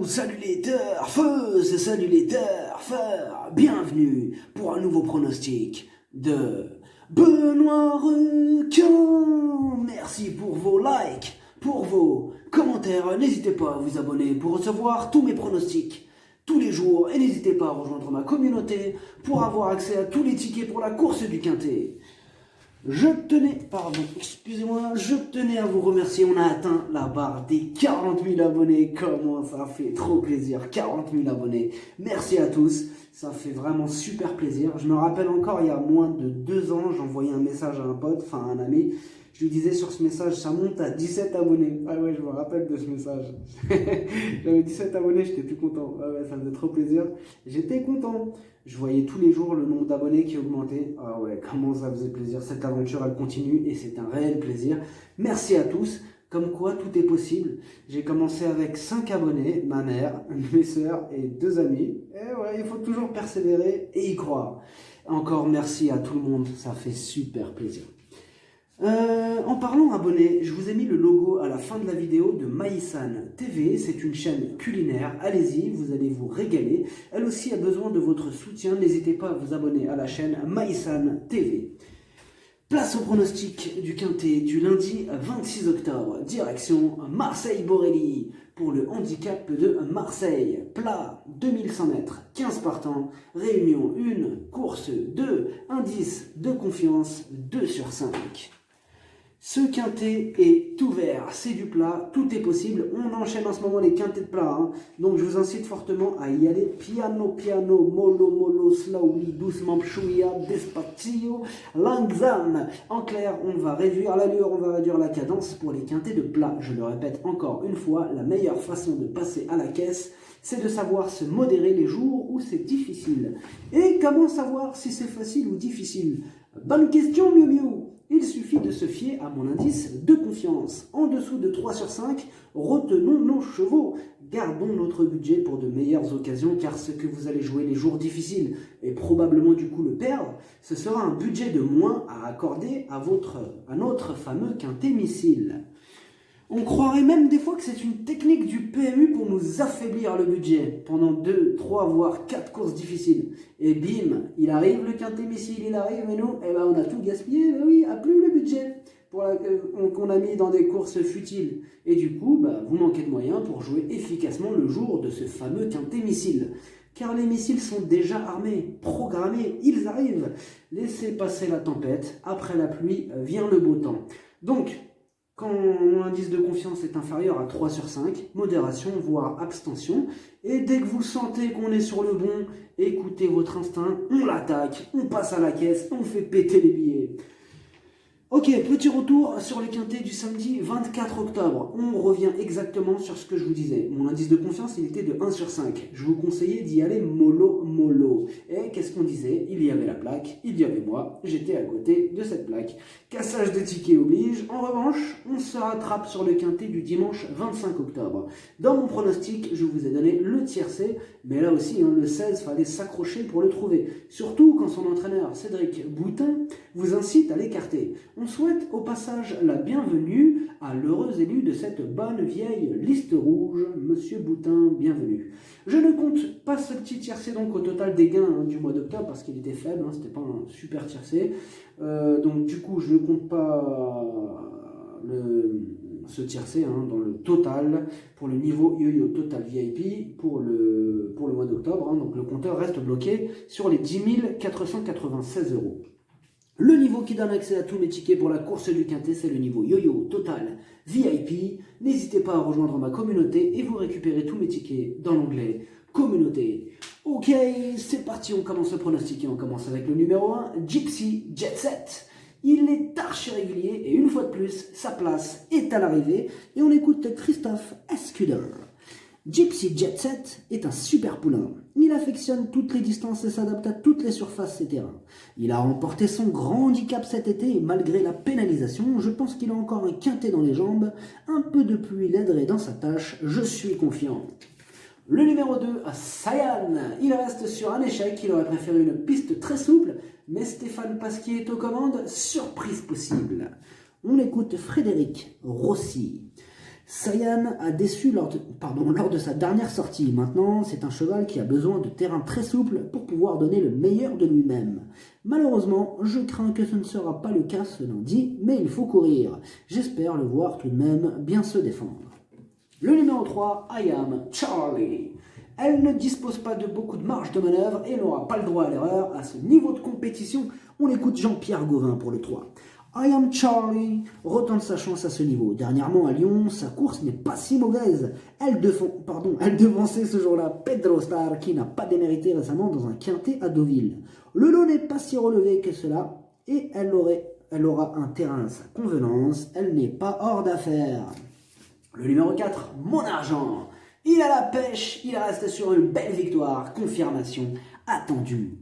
Salut les turfeuses, salut les turfeurs, bienvenue pour un nouveau pronostic de Benoît Requin. Merci pour vos likes, pour vos commentaires, n'hésitez pas à vous abonner pour recevoir tous mes pronostics tous les jours et n'hésitez pas à rejoindre ma communauté pour avoir accès à tous les tickets pour la course du Quintet. Je tenais à vous remercier, on a atteint la barre des 40 000 abonnés, comment ça fait trop plaisir, 40 000 abonnés, merci à tous, ça fait vraiment super plaisir. Je me rappelle encore, il y a moins de 2 ans, j'envoyais un message à un pote, enfin un ami, je lui disais sur ce message, ça monte à 17 abonnés, ah ouais, je me rappelle de ce message, j'avais 17 abonnés, j'étais tout content, ah ouais, ça me faisait trop plaisir, j'étais content. Je voyais tous les jours le nombre d'abonnés qui augmentait. Ah ouais, comment ça faisait plaisir. Cette aventure, elle continue et c'est un réel plaisir. Merci à tous. Comme quoi, tout est possible. J'ai commencé avec 5 abonnés, ma mère, mes soeurs et 2 amis. Et ouais, il faut toujours persévérer et y croire. Encore merci à tout le monde. Ça fait super plaisir. En parlant abonnés, je vous ai mis le logo à la fin de la vidéo de Maïsan TV, c'est une chaîne culinaire, allez-y, vous allez vous régaler. Elle aussi a besoin de votre soutien, n'hésitez pas à vous abonner à la chaîne Maïsan TV. Place au pronostic du Quintet du lundi 26 octobre, direction Marseille-Borelli pour le handicap de Marseille. Plat 2100 mètres, 15 partants, réunion 1, course 2, indice de confiance 2 sur 5. Ce quintet est ouvert, c'est du plat, tout est possible. On enchaîne en ce moment les quintets de plat, hein. Donc je vous incite fortement à y aller piano, piano, mollo, mollo, slowly, doucement, pchouia, despacito, langzam. En clair, on va réduire l'allure, on va réduire la cadence pour les quintets de plat. Je le répète encore une fois, la meilleure façon de passer à la caisse, c'est de savoir se modérer les jours où c'est difficile. Et comment savoir si c'est facile ou difficile? Bonne question, miou miou. Il suffit de se fier à mon indice de confiance. En dessous de 3 sur 5, retenons nos chevaux. Gardons notre budget pour de meilleures occasions, car ce que vous allez jouer les jours difficiles et probablement du coup le perdre, ce sera un budget de moins à accorder à notre fameux quintet missile. On croirait même des fois que c'est une technique du PMU pour nous affaiblir le budget pendant 2, 3, voire 4 courses difficiles. Et bim, il arrive le quintet missile, il arrive et nous, eh ben on a tout gaspillé, ben oui, à plus le budget qu'on a mis dans des courses futiles. Et du coup, vous manquez de moyens pour jouer efficacement le jour de ce fameux quintet missile. Car les missiles sont déjà armés, programmés, ils arrivent. Laissez passer la tempête, après la pluie vient le beau temps. Donc, quand l'indice de confiance est inférieur à 3 sur 5, modération, voire abstention. Et dès que vous sentez qu'on est sur le bon, écoutez votre instinct, on l'attaque, on passe à la caisse, on fait péter les billets. Ok, petit retour sur les quintets du samedi 24 octobre. On revient exactement sur ce que je vous disais. Mon indice de confiance, il était de 1 sur 5. Je vous conseillais d'y aller mollo, mollo. Et qu'est-ce qu'on disait? Il y avait la plaque, il y avait moi, j'étais à côté de cette plaque. Cassage de tickets oblige. En revanche, on se rattrape sur le quintet du dimanche 25 octobre. Dans mon pronostic, je vous ai donné le tiercé, mais là aussi, le 16, fallait s'accrocher pour le trouver. Surtout quand son entraîneur, Cédric Boutin, vous incite à l'écarter. On souhaite au passage la bienvenue à l'heureux élu de cette bonne vieille liste rouge, Monsieur Boutin, bienvenue. Je ne compte pas ce petit tiercé donc au total des gains du mois d'octobre parce qu'il était faible, c'était pas un super tiercé. Donc du coup je ne compte pas ce tiercé dans le total pour le niveau yo-yo total VIP pour le mois d'octobre. Donc le compteur reste bloqué sur les 10 496 €. Le niveau qui donne accès à tous mes tickets pour la course du Quintet, c'est le niveau yo-yo total VIP. N'hésitez pas à rejoindre ma communauté et vous récupérez tous mes tickets dans l'onglet communauté. Ok, c'est parti, on commence à pronostiquer. On commence avec le numéro 1, Gypsy Jet Set. Il est archi régulier et une fois de plus, sa place est à l'arrivée. Et on écoute Christophe Escuder. Gypsy Jet Set est un super poulain. Il affectionne toutes les distances et s'adapte à toutes les surfaces et terrains. Il a remporté son grand handicap cet été et malgré la pénalisation, je pense qu'il a encore un quintet dans les jambes. Un peu de pluie l'aiderait dans sa tâche, je suis confiant. Le numéro 2, Sayan. Il reste sur un échec, il aurait préféré une piste très souple, mais Stéphane Pasquier est aux commandes, surprise possible. On écoute Frédéric Rossi. Sayan a déçu lors de sa dernière sortie. Maintenant, c'est un cheval qui a besoin de terrain très souple pour pouvoir donner le meilleur de lui-même. Malheureusement, je crains que ce ne sera pas le cas ce lundi, mais il faut courir. J'espère le voir tout de même bien se défendre. Le numéro 3, I Am Charlie. Elle ne dispose pas de beaucoup de marge de manœuvre et n'aura pas le droit à l'erreur. À ce niveau de compétition, on écoute Jean-Pierre Gauvin pour le 3. I Am Charlie retente sa chance à ce niveau. Dernièrement à Lyon, sa course n'est pas si mauvaise. Elle devançait ce jour-là Pedro Star qui n'a pas démérité récemment dans un quintet à Deauville. Le lot n'est pas si relevé que cela et elle aura un terrain à sa convenance. Elle n'est pas hors d'affaire. Le numéro 4, Mon Argent. Il a la pêche, il reste sur une belle victoire, confirmation attendue.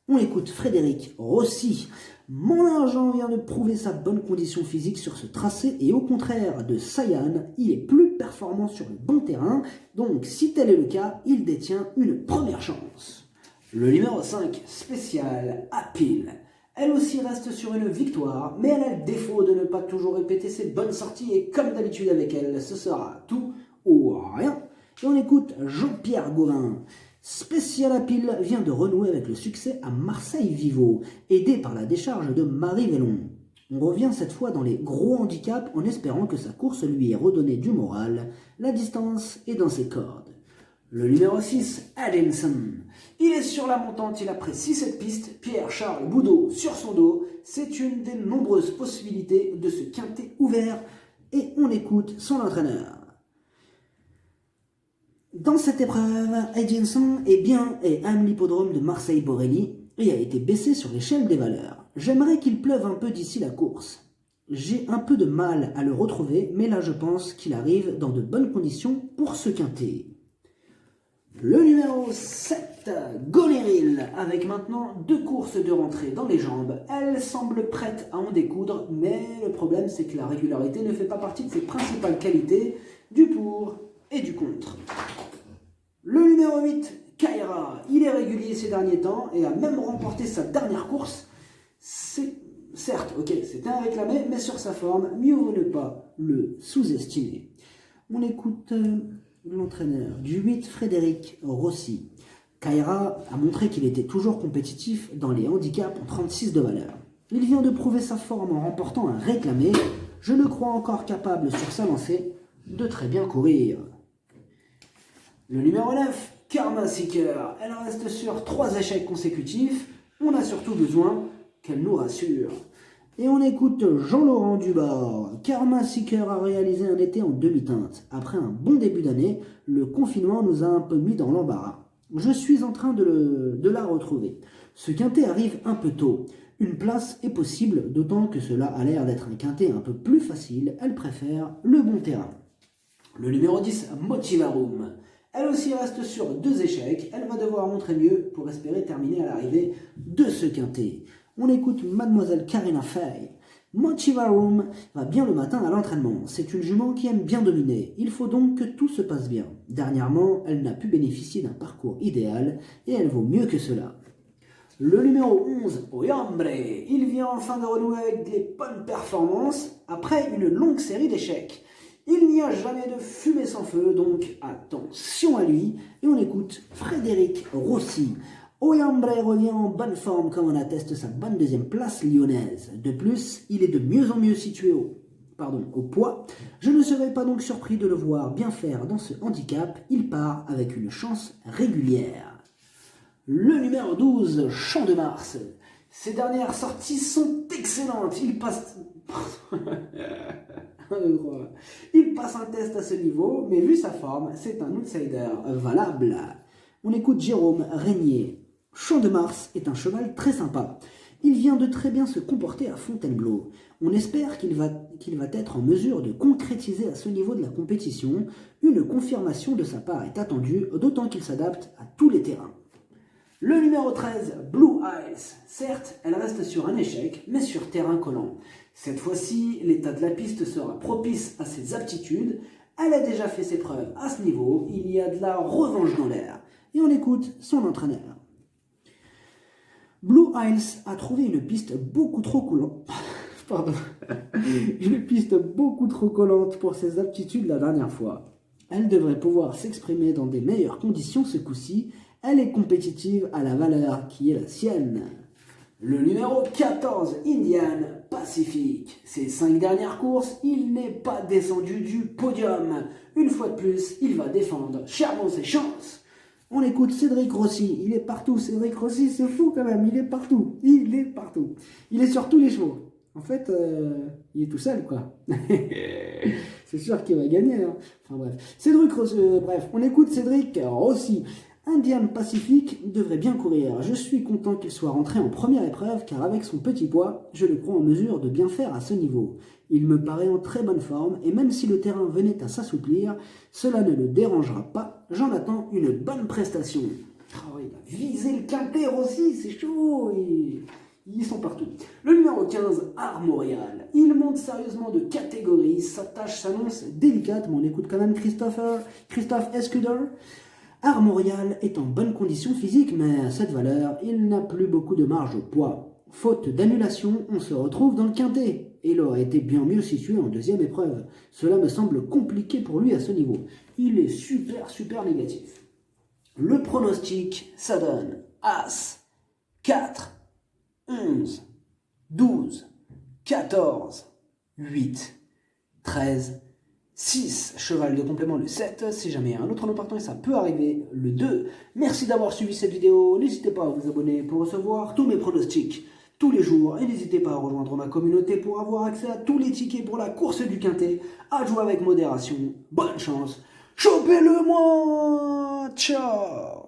On écoute Frédéric Rossi. Mon Argent vient de prouver sa bonne condition physique sur ce tracé et au contraire de Sayan, il est plus performant sur le bon terrain, donc si tel est le cas, il détient une première chance. Le numéro 5, Spécial Apil. Elle aussi reste sur une victoire, mais elle a le défaut de ne pas toujours répéter ses bonnes sorties et comme d'habitude avec elle, ce sera tout ou rien. Et on écoute Jean-Pierre Gauvin. Spécial Apil vient de renouer avec le succès à Marseille-Vivo, aidé par la décharge de Marie Vellon. On revient cette fois dans les gros handicaps en espérant que sa course lui ait redonné du moral. La distance est dans ses cordes. Le numéro 6, Adamson. Il est sur la montante, il apprécie cette piste. Pierre-Charles Boudot sur son dos. C'est une des nombreuses possibilités de ce quintet ouvert. Et on écoute son entraîneur. Dans cette épreuve, Edinson aime l'hippodrome de Marseille-Borelli et a été baissé sur l'échelle des valeurs. J'aimerais qu'il pleuve un peu d'ici la course. J'ai un peu de mal à le retrouver, mais là je pense qu'il arrive dans de bonnes conditions pour ce quintet. Le numéro 7, Goneril, avec maintenant 2 courses de rentrée dans les jambes. Elle semble prête à en découdre, mais le problème c'est que la régularité ne fait pas partie de ses principales qualités, du pour et du contre. Le numéro 8, Kaira, il est régulier ces derniers temps et a même remporté sa dernière course. Certes, c'était un réclamé, mais sur sa forme, mieux vaut ne pas le sous-estimer. On écoute l'entraîneur du 8, Frédéric Rossi. Kaira a montré qu'il était toujours compétitif dans les handicaps en 36 de valeur. Il vient de prouver sa forme en remportant un réclamé. Je le crois encore capable sur sa lancée de très bien courir. Le numéro 9, Karma Seeker. Elle reste sur 3 échecs consécutifs. On a surtout besoin qu'elle nous rassure. Et on écoute Jean-Laurent Dubord. Karma Seeker a réalisé un été en demi-teinte. Après un bon début d'année, le confinement nous a un peu mis dans l'embarras. Je suis en train de la retrouver. Ce quintet arrive un peu tôt. Une place est possible, d'autant que cela a l'air d'être un quintet un peu plus facile. Elle préfère le bon terrain. Le numéro 10, Motivarum. Elle aussi reste sur 2 échecs. Elle va devoir montrer mieux pour espérer terminer à l'arrivée de ce quintet. On écoute Mademoiselle Karina Fay. Motivarum va bien le matin à l'entraînement. C'est une jument qui aime bien dominer. Il faut donc que tout se passe bien. Dernièrement, elle n'a pu bénéficier d'un parcours idéal et elle vaut mieux que cela. Le numéro 11, Oyambre. Il vient enfin de renouer avec des bonnes performances après une longue série d'échecs. Il n'y a jamais de fumée sans feu, donc attention à lui. Et on écoute Frédéric Rossi. Oyambre revient en bonne forme comme on atteste sa bonne 2e place lyonnaise. De plus, il est de mieux en mieux situé au poids. Je ne serais pas donc surpris de le voir bien faire dans ce handicap. Il part avec une chance régulière. Le numéro 12, Champ de Mars. Ses dernières sorties sont excellentes. Il passe un test à ce niveau, mais vu sa forme, c'est un outsider valable. On écoute Jérôme Régnier. Champ de Mars est un cheval très sympa. Il vient de très bien se comporter à Fontainebleau. On espère qu'il va être en mesure de concrétiser à ce niveau de la compétition. Une confirmation de sa part est attendue, d'autant qu'il s'adapte à tous les terrains. Le numéro 13, Blue Eyes. Certes, elle reste sur un échec, mais sur terrain collant. Cette fois-ci, l'état de la piste sera propice à ses aptitudes. Elle a déjà fait ses preuves à ce niveau. Il y a de la revanche dans l'air. Et on écoute son entraîneur. Blue Isles a trouvé une piste beaucoup trop coulante. Pardon. Une piste beaucoup trop collante pour ses aptitudes la dernière fois. Elle devrait pouvoir s'exprimer dans des meilleures conditions ce coup-ci. Elle est compétitive à la valeur qui est la sienne. Le numéro 14, Indian Pacific. Ses 5 dernières courses, il n'est pas descendu du podium. Une fois de plus, il va défendre chèrement ses chances. On écoute Cédric Rossi, il est partout. Cédric Rossi, c'est fou quand même, il est partout. Il est partout. Il est sur tous les chevaux. En fait, il est tout seul, quoi. C'est sûr qu'il va gagner. Hein. Enfin bref. Cédric Rossi, bref, on écoute Cédric Rossi. Indian Pacific devrait bien courir. Je suis content qu'il soit rentré en première épreuve car avec son petit poids, je le crois en mesure de bien faire à ce niveau. Il me paraît en très bonne forme et même si le terrain venait à s'assouplir, cela ne le dérangera pas. J'en attends une bonne prestation. Oh, il a visé le quintet aussi, c'est chaud. Ils sont partout. Le numéro 15, Armorial. Il monte sérieusement de catégorie. Sa tâche s'annonce délicate, mais on écoute quand même Christophe Escuder. Armorial est en bonne condition physique, mais à cette valeur, il n'a plus beaucoup de marge au poids. Faute d'annulation, on se retrouve dans le quintet. Il aurait été bien mieux situé en deuxième épreuve. Cela me semble compliqué pour lui à ce niveau. Il est super négatif. Le pronostic, ça donne As, 4, 11, 12, 14, 8, 13, 6, cheval de complément le 7, si jamais il y a un autre nom partant et ça peut arriver, le 2. Merci d'avoir suivi cette vidéo, n'hésitez pas à vous abonner pour recevoir tous mes pronostics tous les jours et n'hésitez pas à rejoindre ma communauté pour avoir accès à tous les tickets pour la course du quintet, à jouer avec modération, bonne chance, chopez-le moi, ciao.